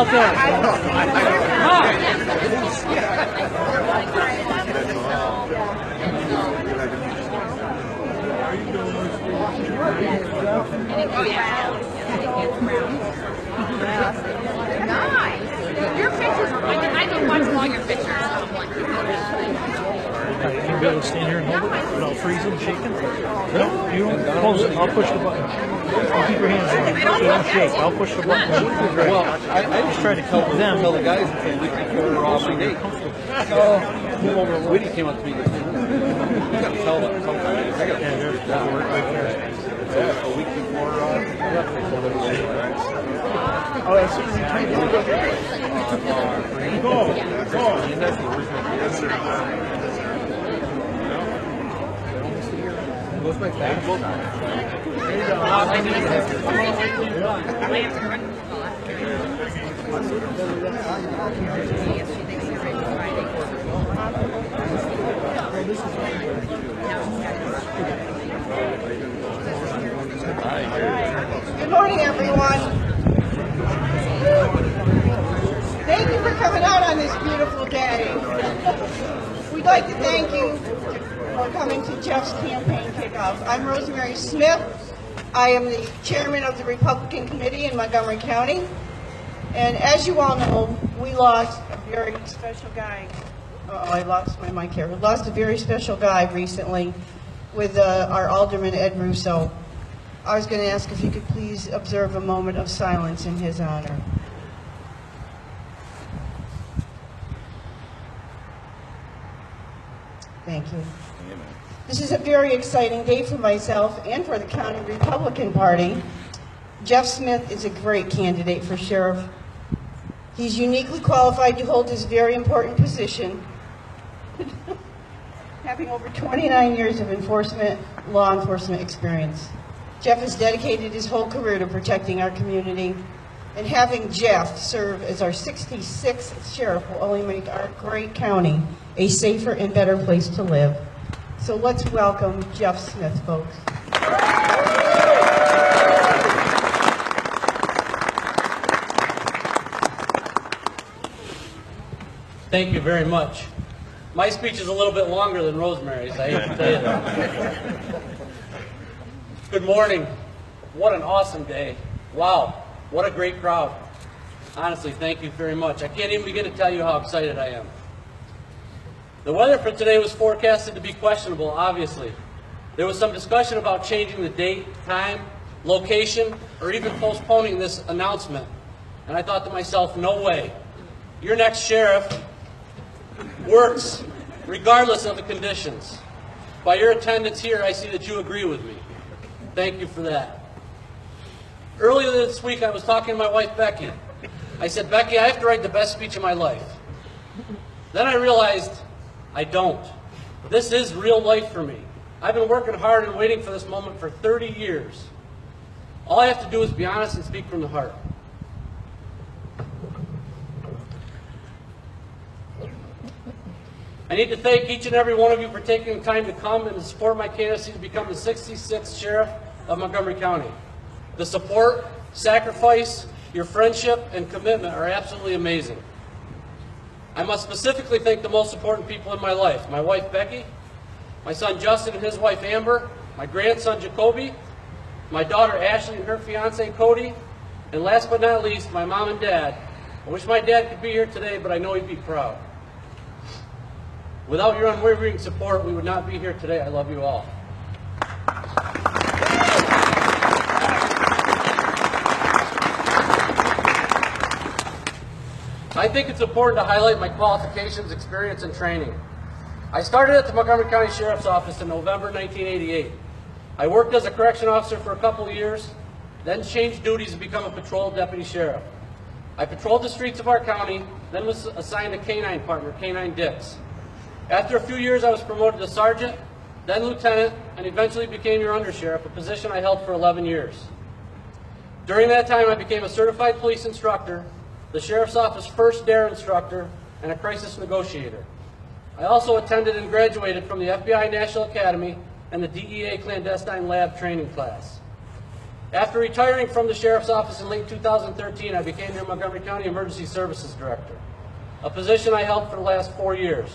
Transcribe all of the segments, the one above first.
about that? Oh, yeah. Nice. Your pictures, I can watch all your pictures. You'll be able to stand here and hold it without freezing, shaking? No, you don't close it. I'll push the button. You keep your hands on it. So don't shake. I'll push the button. Well, I just tried to tell the guys that they were off the date. So, Whitty came up to me and said, you got to tell them sometimes. I got to work right there. A week before, oh, as soon as you type it. Go. Goes my back. Good morning, everyone. Thank you for coming out on this beautiful day. We'd like to thank you for coming to Jeff's campaign kickoff. I'm Rosemary Smith. I am the chairman of the Republican Committee in Montgomery County. And as you all know, we lost a very special guy. I lost my mic here. We lost a very special guy recently with our Alderman Ed Russo. I was going to ask if you could please observe a moment of silence in his honor. Thank you. This is a very exciting day for myself and for the County Republican Party. Jeff Smith is a great candidate for sheriff. He's uniquely qualified to hold this very important position, having over 29 years of law enforcement experience. Jeff has dedicated his whole career to protecting our community, and having Jeff serve as our 66th sheriff will only make our great county a safer and better place to live. So let's welcome Jeff Smith, folks. Thank you very much. My speech is a little bit longer than Rosemary's, I hate to tell you that. Good morning. What an awesome day. Wow, what a great crowd. Honestly, thank you very much. I can't even begin to tell you how excited I am. The weather for today was forecasted to be questionable, obviously. There was some discussion about changing the date, time, location, or even postponing this announcement. And I thought to myself, no way. Your next sheriff works regardless of the conditions. By your attendance here, I see that you agree with me. Thank you for that. Earlier this week, I was talking to my wife, Becky. I said, Becky, I have to write the best speech of my life. Then I realized I don't. This is real life for me. I've been working hard and waiting for this moment for 30 years. All I have to do is be honest and speak from the heart. I need to thank each and every one of you for taking the time to come and to support my candidacy to become the 66th Sheriff of Montgomery County. The support, sacrifice, your friendship, and commitment are absolutely amazing. I must specifically thank the most important people in my life: my wife Becky, my son Justin and his wife Amber, my grandson Jacoby, my daughter Ashley and her fiance Cody, and last but not least, my mom and dad. I wish my dad could be here today, but I know he'd be proud. Without your unwavering support, we would not be here today. I love you all. I think it's important to highlight my qualifications, experience, and training. I started at the Montgomery County Sheriff's Office in November 1988. I worked as a correction officer for a couple of years, then changed duties to become a patrol deputy sheriff. I patrolled the streets of our county, then was assigned a canine partner, Canine Dix. After a few years, I was promoted to sergeant, then lieutenant, and eventually became your undersheriff, a position I held for 11 years. During that time, I became a certified police instructor, the Sheriff's Office first DARE instructor, and a crisis negotiator. I also attended and graduated from the FBI National Academy and the DEA Clandestine Lab training class. After retiring from the Sheriff's Office in late 2013, I became the Montgomery County Emergency Services Director, a position I held for the last 4 years.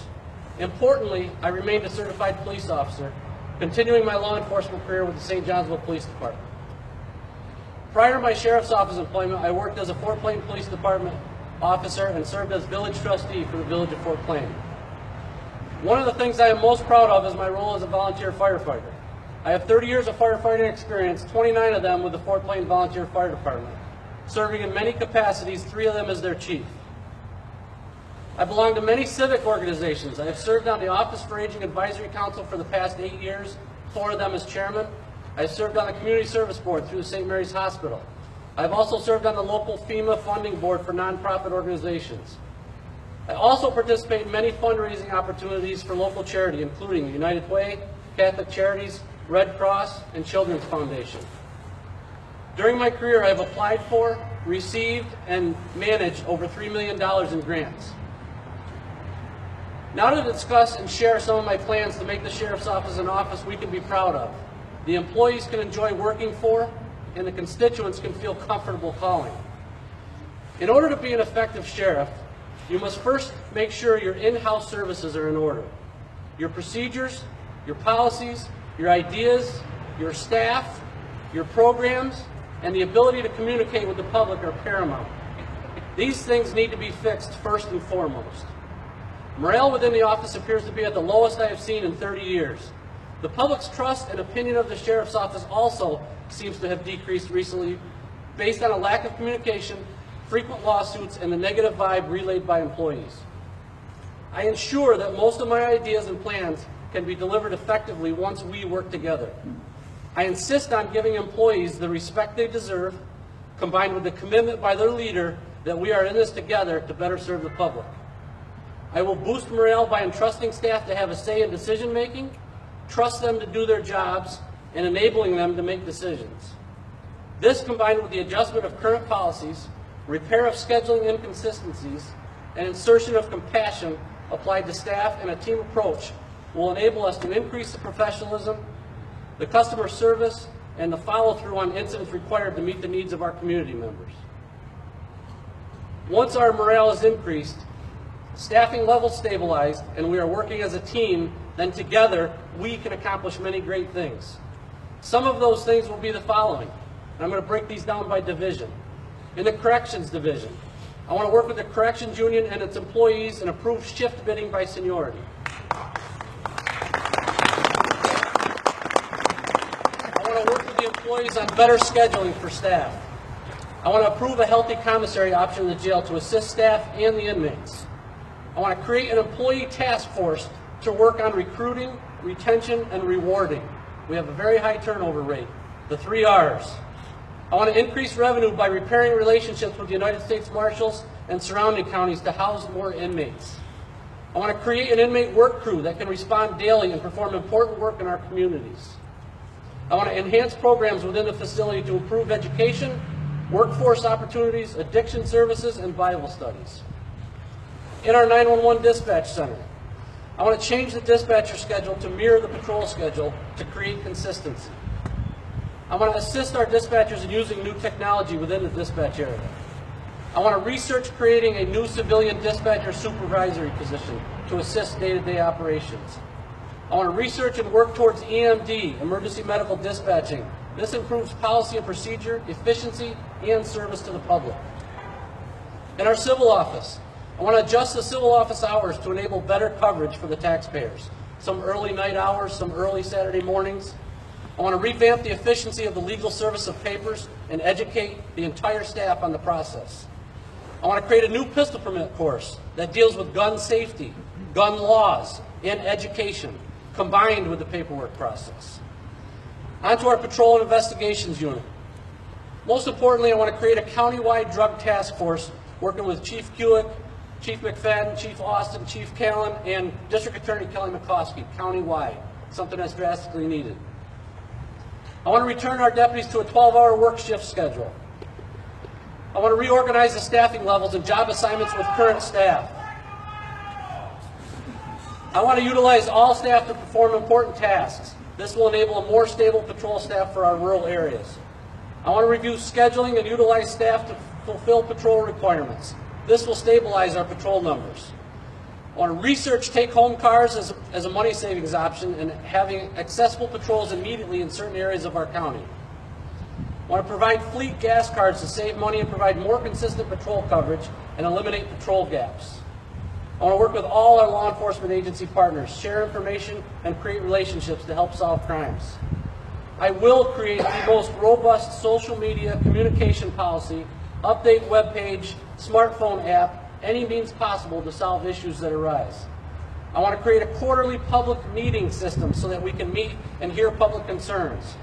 Importantly, I remained a certified police officer, continuing my law enforcement career with the St. Johnsville Police Department. Prior to my Sheriff's Office employment, I worked as a Fort Plain Police Department officer and served as village trustee for the village of Fort Plain. One of the things I am most proud of is my role as a volunteer firefighter. I have 30 years of firefighting experience, 29 of them with the Fort Plain Volunteer Fire Department, serving in many capacities, 3 of them as their chief. I belong to many civic organizations. I have served on the Office for Aging Advisory Council for the past 8 years, 4 of them as chairman. I have served on the Community Service Board through the St. Mary's Hospital. I have also served on the local FEMA funding board for nonprofit organizations. I also participate in many fundraising opportunities for local charity, including United Way, Catholic Charities, Red Cross, and Children's Foundation. During my career, I have applied for, received, and managed over $3 million in grants. Now to discuss and share some of my plans to make the Sheriff's Office an office we can be proud of, the employees can enjoy working for, and the constituents can feel comfortable calling. In order to be an effective sheriff, you must first make sure your in-house services are in order. Your procedures, your policies, your ideas, your staff, your programs, and the ability to communicate with the public are paramount. These things need to be fixed first and foremost. Morale within the office appears to be at the lowest I have seen in 30 years. The public's trust and opinion of the Sheriff's Office also seems to have decreased recently based on a lack of communication, frequent lawsuits, and the negative vibe relayed by employees. I ensure that most of my ideas and plans can be delivered effectively once we work together. I insist on giving employees the respect they deserve, combined with the commitment by their leader that we are in this together to better serve the public. I will boost morale by entrusting staff to have a say in decision-making, trust them to do their jobs, and enabling them to make decisions. This, combined with the adjustment of current policies, repair of scheduling inconsistencies, and insertion of compassion applied to staff and a team approach, will enable us to increase the professionalism, the customer service, and the follow-through on incidents required to meet the needs of our community members. Once our morale is increased, staffing levels stabilized, and we are working as a team, then together we can accomplish many great things. Some of those things will be the following, and I'm going to break these down by division. In the Corrections Division, I want to work with the Corrections Union and its employees and approve shift bidding by seniority. I want to work with the employees on better scheduling for staff. I want to approve a healthy commissary option in the jail to assist staff and the inmates. I want to create an employee task force to work on recruiting, retention, and rewarding. We have a very high turnover rate, the 3 R's. I want to increase revenue by repairing relationships with the United States Marshals and surrounding counties to house more inmates. I want to create an inmate work crew that can respond daily and perform important work in our communities. I want to enhance programs within the facility to improve education, workforce opportunities, addiction services, and Bible studies. In our 911 dispatch center, I want to change the dispatcher schedule to mirror the patrol schedule to create consistency. I want to assist our dispatchers in using new technology within the dispatch area. I want to research creating a new civilian dispatcher supervisory position to assist day-to-day operations. I want to research and work towards EMD, emergency medical dispatching. This improves policy and procedure, efficiency, and service to the public. In our civil office, I want to adjust the civil office hours to enable better coverage for the taxpayers. Some early night hours, some early Saturday mornings. I want to revamp the efficiency of the legal service of papers and educate the entire staff on the process. I want to create a new pistol permit course that deals with gun safety, gun laws, and education, combined with the paperwork process. On to our patrol and investigations unit. Most importantly, I want to create a countywide drug task force working with Chief Kulik, Chief McFadden, Chief Austin, Chief Callan, and District Attorney Kelly McCoskey, countywide, something that's drastically needed. I want to return our deputies to a 12-hour work shift schedule. I want to reorganize the staffing levels and job assignments with current staff. I want to utilize all staff to perform important tasks. This will enable a more stable patrol staff for our rural areas. I want to review scheduling and utilize staff to fulfill patrol requirements. This will stabilize our patrol numbers. I want to research take-home cars as a money savings option and having accessible patrols immediately in certain areas of our county. I want to provide fleet gas cards to save money and provide more consistent patrol coverage and eliminate patrol gaps. I want to work with all our law enforcement agency partners, share information, and create relationships to help solve crimes. I will create the most robust social media communication policy, update webpage, smartphone app, any means possible to solve issues that arise. I want to create a quarterly public meeting system so that we can meet and hear public concerns.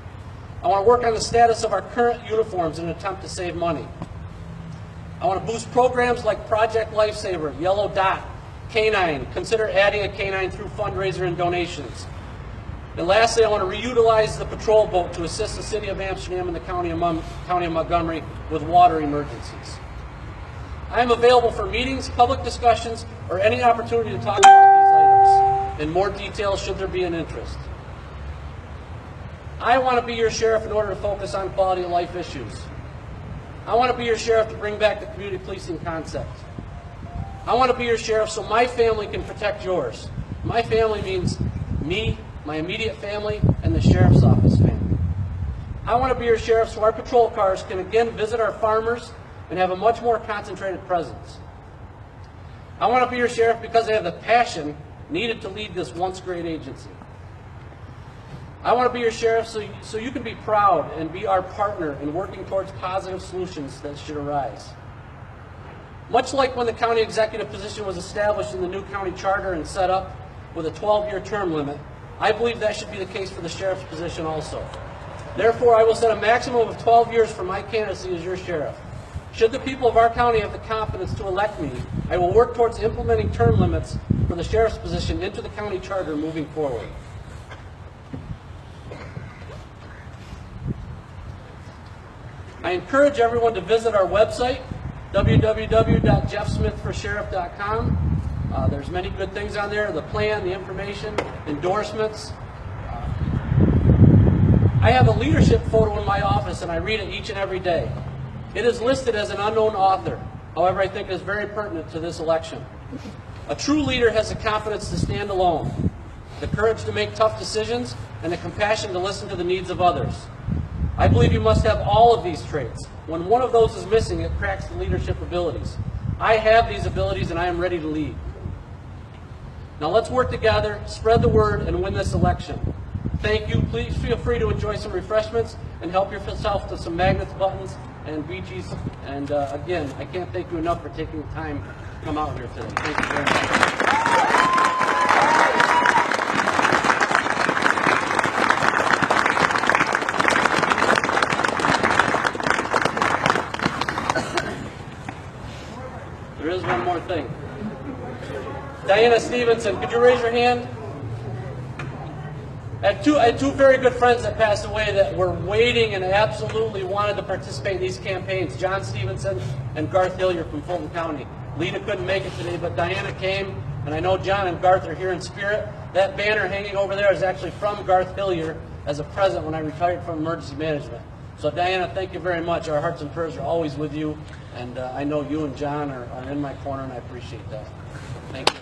I want to work on the status of our current uniforms in an attempt to save money. I want to boost programs like Project Lifesaver, Yellow Dot, Canine. Consider adding a canine through fundraiser and donations. And lastly, I want to reutilize the patrol boat to assist the City of Amsterdam and the County of Montgomery with water emergencies. I am available for meetings, public discussions, or any opportunity to talk about these items in more detail should there be an interest. I want to be your sheriff in order to focus on quality of life issues. I want to be your sheriff to bring back the community policing concept. I want to be your sheriff so my family can protect yours. My family means me, my immediate family, and the sheriff's office family. I want to be your sheriff so our patrol cars can again visit our farmers and have a much more concentrated presence. I want to be your sheriff because I have the passion needed to lead this once great agency. I want to be your sheriff so you can be proud and be our partner in working towards positive solutions that should arise. Much like when the county executive position was established in the new county charter and set up with a 12-year term limit, I believe that should be the case for the sheriff's position also. Therefore, I will set a maximum of 12 years for my candidacy as your sheriff. Should the people of our county have the confidence to elect me, I will work towards implementing term limits for the sheriff's position into the county charter moving forward. I encourage everyone to visit our website, www.jeffsmithforsheriff.com. There's many good things on there, the plan, the information, endorsements. I have a leadership photo in my office and I read it each and every day. It is listed as an unknown author. However, I think it is very pertinent to this election. A true leader has the confidence to stand alone, the courage to make tough decisions, and the compassion to listen to the needs of others. I believe you must have all of these traits. When one of those is missing, it cracks the leadership abilities. I have these abilities and I am ready to lead. Now let's work together, spread the word, and win this election. Thank you. Please feel free to enjoy some refreshments and help yourself to some magnets, buttons, and beaches. And again, I can't thank you enough for taking the time to come out here today. Thank you very much. There is one more thing. Diana Stevenson, could you raise your hand? I had two very good friends that passed away that were waiting and absolutely wanted to participate in these campaigns. John Stevenson and Garth Hillier from Fulton County. Lena couldn't make it today, but Diana came, and I know John and Garth are here in spirit. That banner hanging over there is actually from Garth Hillier as a present when I retired from emergency management. So Diana, thank you very much. Our hearts and prayers are always with you, and I know you and John are in my corner, and I appreciate that. Thank you.